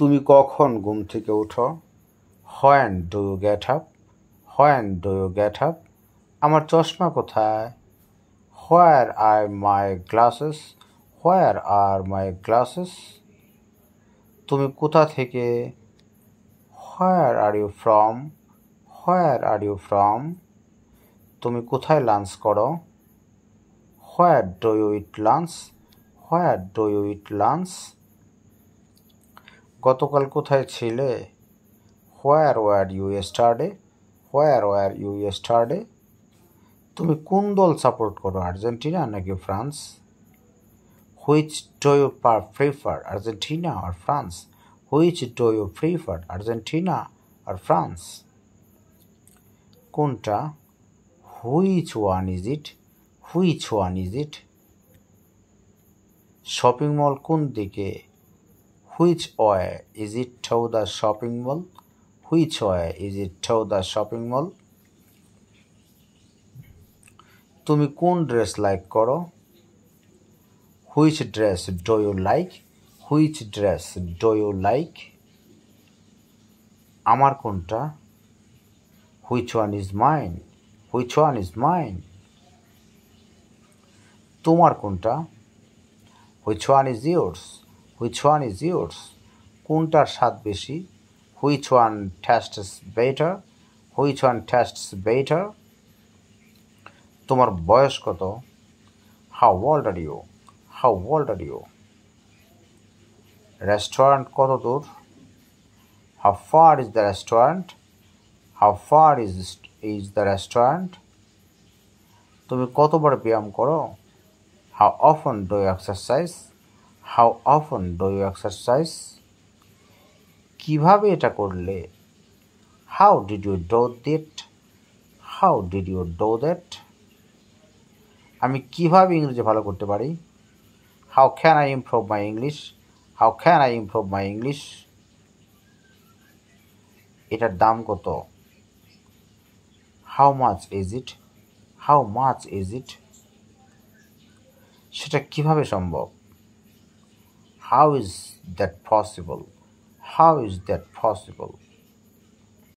তুমি কখন ঘুম থেকে ওঠো? When do you get up? When do you get up? আমার চশমা কোথায়? Where are my glasses? Where are my glasses? তুমি কোথা থেকে? Where are you from? Where are you from? তুমি কোথায় লাঞ্চ করো? Where do you eat lunch? Where do you eat lunch? গতকাল কোথায় ছিলে? Where were you yesterday? Where were you yesterday? তুমি কোন দল সাপোর্ট করো, আর্জেন্টিনা নাকি France? Which do you prefer, Argentina or France? Which do you prefer, Argentina or France? কোনটা? Which one is it? Which one is it? Shopping mall কোন দিকে? Which way is it to the shopping mall? Which way is it to the shopping mall? তুমি কোন dress like করো? Which dress do you like? Which dress do you like? আমার কোনটা? Which one is mine? Which one is mine? তোমার কোনটা? Which one is yours? Which one is yours? কোনটার স্বাদ বেশি? Which one tastes better? Which one tastes better? তোমার বয়স কত? How old are you? How old are you? Restaurant কত দূর? How far is the restaurant? How far is the restaurant? তুমি কতবার ব্যায়াম করো? How often do you exercise? How often do you exercise? কিভাবে এটা করলে? How did you do that? How did you do that? আমি কিভাবে ইংরেজি ভালো করতে পারি? How can I improve my English? How can I improve my English? এটার দাম কত? How much is it? How much is it? সেটা কিভাবে সম্ভব? How is that possible? How is that possible?